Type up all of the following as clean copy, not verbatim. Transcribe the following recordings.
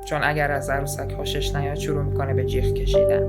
چون اگر از عروسک خوشش نیاد شروع میکنه به جیغ کشیدن.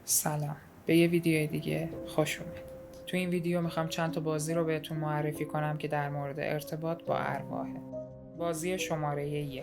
سلام، به یه ویدیو دیگه خوش اومدید. تو این ویدیو میخوام چند تا بازی رو بهتون معرفی کنم که در مورد ارتباط با ارواحه. بازی شماره 1،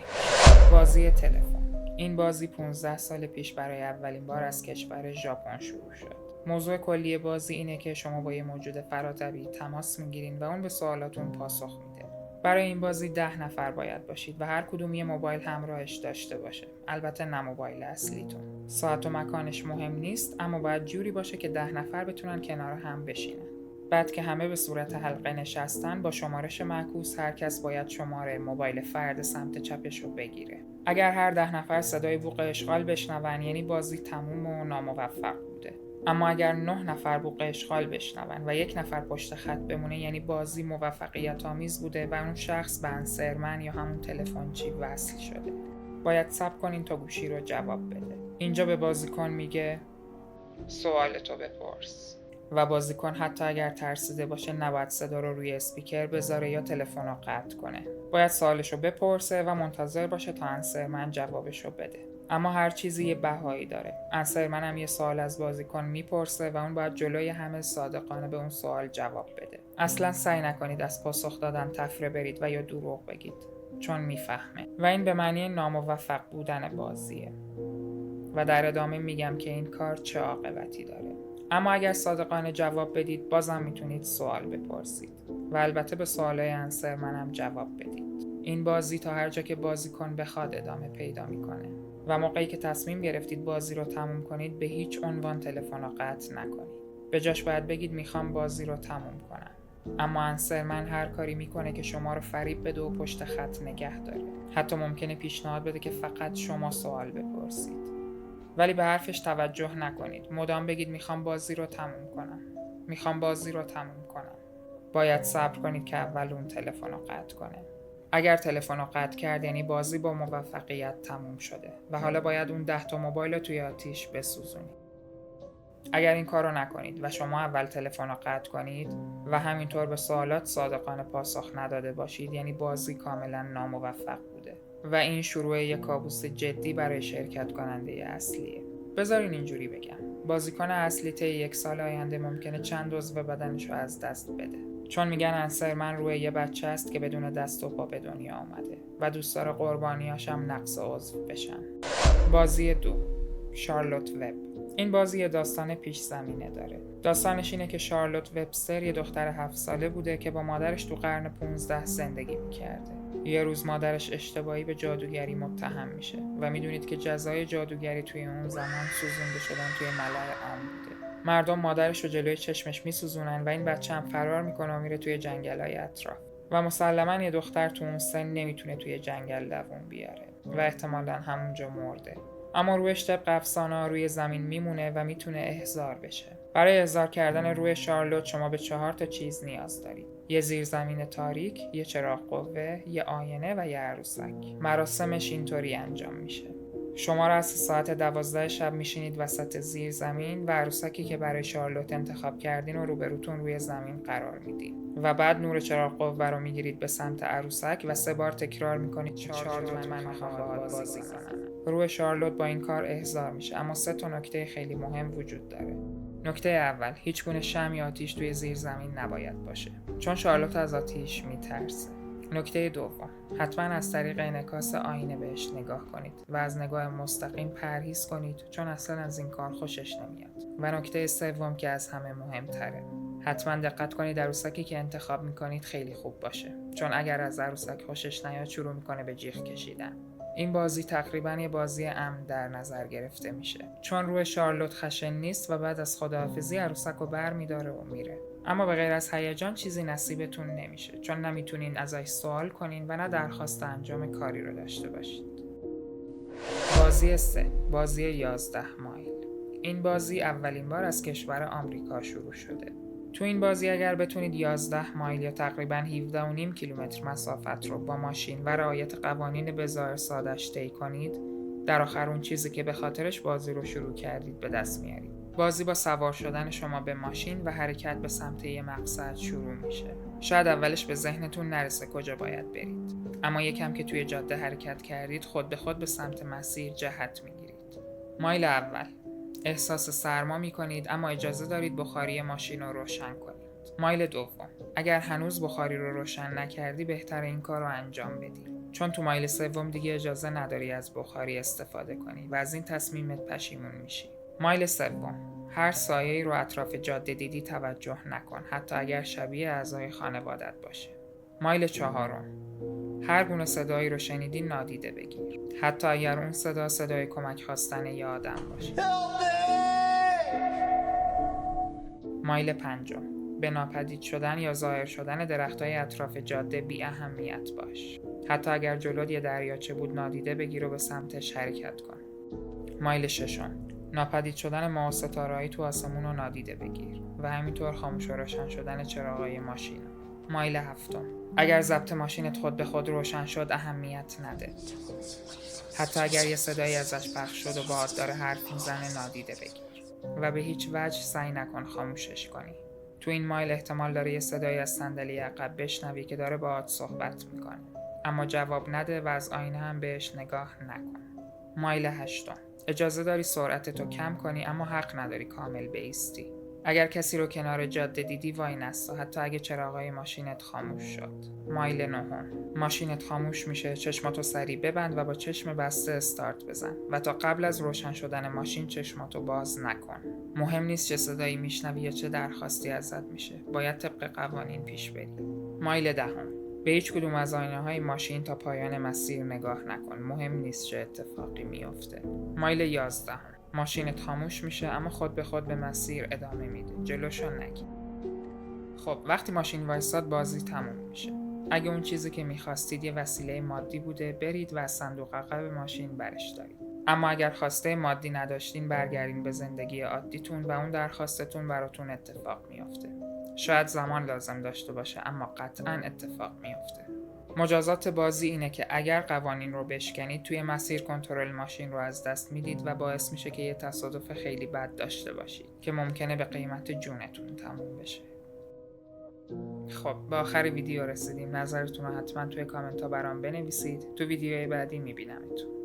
بازی تلفن. این بازی 15 سال پیش برای اولین بار از کشور ژاپن شروع شد. موضوع کلی بازی اینه که شما با یه موجود فراتبی تماس میگیرین و اون به سوالاتون پاسخ میده. برای این بازی 10 نفر باید باشید و هر کدوم یه موبایل همراهش داشته باشه. البته نه موبایل اصلیتون. ساعت و مکانش مهم نیست، اما باید جوری باشه که 10 نفر بتونن کنار هم بشینن. بعد که همه به صورت حلقه نشستن، با شمارش معکوس هر کس باید شماره موبایل فرد سمت چپش رو بگیره. اگر هر 10 نفر صدای بوق اشغال بشنون یعنی بازی تموم و ناموفق بوده. اما اگر 9 نفر بوق اشغال بشنون و 1 نفر پشت خط بمونه یعنی بازی موفقیت آمیز بوده و اون شخص به انسرمن یا همون تلفنچی وصل شده. باید صبر کنین تا گوشی رو جواب بده. اینجا به بازیکن میگه سوالتو بپرس و بازیکن حتی اگر ترسیده باشه نباید صدا رو روی اسپیکر بذاره یا تلفن رو قطع کنه. باید سوالشو بپرسه و منتظر باشه تا انسرمن جوابشو بده. اما هر چیزی یه بهایی داره. انسرمن هم یه سوال از بازیکن میپرسه و اون باید جلوی همه صادقانه به اون سوال جواب بده. اصلا سعی نکنید از پاسخ دادن تفره برید و یا دروغ بگید، چون میفهمه و این به معنی ناموفق بودن بازیه. و در ادامه میگم که این کار چه عاقبتی داره. اما اگر صادقانه جواب بدید بازم میتونید سوال بپرسید و البته به سوالای انسرمنم جواب بدید. این بازی تا هر جا که بازیکن بخواد ادامه پیدا میکنه و موقعی که تصمیم گرفتید بازی رو تموم کنید به هیچ عنوان تلفن رو قطع نکنید. به جاش باید بگید میخوام بازی رو تموم کنم. اما انسرمن هر کاری میکنه که شما رو فریب بده و پشت خط نگه داره. حتی ممکنه پیشنهاد بده که فقط شما سوال بپرسید. ولی به حرفش توجه نکنید. مدام بگید میخوام بازی رو تموم کنم. میخوام بازی رو تموم کنم. باید صبر کنید که اول اون تلفن رو قطع کنه. اگر تلفن رو قطع کرد یعنی بازی با موفقیت تموم شده و حالا باید اون 10 تا موبایل رو توی آتیش بسوزونید. اگر این کار رو نکنید و شما اول تلفن رو قطع کنید و همینطور به سوالات صادقانه پاسخ نداده باشید یعنی بازی کاملا ناموفق بوده و این شروع یک کابوس جدی برای شرکت کننده اصلیه. بذارین اینجوری بگم، بازیکن اصلی طی 1 سال آینده ممکنه چند عضو بدنش رو از دست بده، چون میگن انسرمن روی یه بچه است که بدون دست و پا به دنیا آمده و دوست داره قربانیاش هم نقص عضو بشن. بازی 2، شارلوت وب. این بازی یه داستان پیش زمینه داره. داستانش اینه که شارلوت وبستر یه دختر 7 ساله بوده که با مادرش تو قرن 15 زندگی میکرده. یه روز مادرش اشتباهی به جادوگری متهم میشه و میدونید که جزای جادوگری توی اون زمان سوزونده شدن توی ملأ عام بوده. مردم مادرش رو جلوی چشمش میسوزونن و این بچه هم فرار میکنه و میره توی جنگل‌های اطراف. و مسلماً یه دختر تو اون سن نمیتونه توی جنگل دووم بیاره و احتمالاً همونجا مرده. اما روحش طبق افسانه‌ها روی زمین میمونه و میتونه احضار بشه. برای احضار کردن روح شارلوت شما به 4 تا چیز نیاز دارید. یه زیرزمین تاریک، یه چراغ قوه، یه آینه و یه عروسک. مراسمش اینطوری انجام میشه. شما را از ساعت 12 شب میشینید وسط زیر زمین و عروسکی که برای شارلوت انتخاب کردین و روبروتون روی زمین قرار میدید و بعد نور چراغ قوه رو میگیرید به سمت عروسک و 3 بار تکرار میکنید 4 من میخوام باهات بازی کنم. روح شارلوت با این کار احضار میشه، اما 3 تا نکته خیلی مهم وجود داره. نکته اول، هیچ گونه شمع یا آتیش توی زیر زمین نباید باشه، چون شارلوت از آتیش میترسه. نکته دوم، حتما از طریق انعکاس آینه بهش نگاه کنید و از نگاه مستقیم پرهیز کنید، چون اصلا از این کار خوشش نمیاد. و نکته سوم که از همه مهمتره، حتما دقت کنید عروسکی که انتخاب میکنید خیلی خوب باشه، چون اگر از عروسک خوشش نیاد شروع میکنه به جیغ کشیدن. این بازی تقریبا یه بازی امن در نظر گرفته میشه، چون روح شارلوت خشن نیست و بعد از خداحافظی عروسک رو بر میداره و میره. اما به غیر از هیجان چیزی نصیبتون نمیشه، چون نمیتونین ازش سوال کنین و نه درخواست انجام کاری رو داشته باشید. بازی 3. بازی 11 مایل. این بازی اولین بار از کشور آمریکا شروع شده. تو این بازی اگر بتونید 11 مایل یا تقریباً 17.5 کیلومتر مسافت رو با ماشین و رعایت قوانین به‌ظاهر ساده‌اش طی کنید، در آخر اون چیزی که به خاطرش بازی رو شروع کردید به دست میارید. بازی با سوار شدن شما به ماشین و حرکت به سمت یه مقصد شروع میشه. شاید اولش به ذهنتون نرسه کجا باید برید، اما یکم که توی جاده حرکت کردید خود به خود به سمت مسیر جهت میگیرید. مایل اول. احساس سرما می کنید اما اجازه دارید بخاری ماشین رو روشن کنید. مایل دوم. اگر هنوز بخاری رو روشن نکردی بهتر این کار رو انجام بدی، چون تو مایل سوم دیگه اجازه نداری از بخاری استفاده کنی و از این تصمیمت پشیمون میشی. مایل سوم. هر سایه‌ای رو اطراف جاده دیدی توجه نکن، حتی اگر شبیه اعضای خانوادت باشه. مایل چهارم. هر گونه صدایی رو شنیدی نادیده بگیر، حتی اگر اون صدای کمک خواستن یه آدم باشه. مایل پنجم. به ناپدید شدن یا ظاهر شدن درختای اطراف جاده بی اهمیت باش، حتی اگر جلوت یه دریاچه بود نادیده بگیر و به سمتش حرکت کن. مایل ششم. ناپدید شدن ماه و ستاره‌ای تو آسمون رو نادیده بگیر و همینطور خاموش و روشن شدن چراغای ماشین. مایل هفتم. اگر ضبط ماشینت خود به خود روشن شد اهمیت نده، حتی اگر یه صدایی ازش پخش شد و باهات داره حرف میزنه نادیده بگیر و به هیچ وجه سعی نکن خاموشش کنی. تو این مایل احتمال داره یه صدایی از صندلی عقب بشنوی که داره باهات صحبت میکنه، اما جواب نده و از آینه هم بهش نگاه نکن. مایل هشتم. اجازه داری سرعتتو کم کنی اما حق نداری کامل بایستی. اگر کسی رو کنار جاده دیدی وای نستا، حتی اگه چراغای ماشینت خاموش شد. مایل نهم. ماشینت خاموش میشه، چشماتو سریع ببند و با چشم بسته استارت بزن و تا قبل از روشن شدن ماشین چشماتو باز نکن. مهم نیست چه صدایی میشنوی یا چه درخواستی ازت میشه، باید طبق قوانین پیش بری. مایل دهم. به هیچ کدوم از آینه‌های ماشین تا پایان مسیر نگاه نکن، مهم نیست چه اتفاقی میفته. مایل 11. ماشینت خاموش میشه اما خود به خود به مسیر ادامه میده، جلوشو نگیر. خب وقتی ماشین وایساد بازی تموم میشه. اگه اون چیزی که میخواستید یه وسیله مادی بوده برید و از صندوق عقب ماشین برش دارید. اما اگر خواسته مادی نداشتین برگردین به زندگی عادیتون و اون درخواستتون براتون اتفاق میفته. شاید زمان لازم داشته باشه اما قطعاً اتفاق میفته. مجازات بازی اینه که اگر قوانین رو بشکنید توی مسیر کنترل ماشین رو از دست میدید و باعث میشه که یه تصادف خیلی بد داشته باشید که ممکنه به قیمت جونتون تموم بشه. خب به آخر ویدیو رسیدیم. نظرتون رو حتما توی کامنت ها برام بنویسید. تو ویدیوهای بعدی میبینمتون.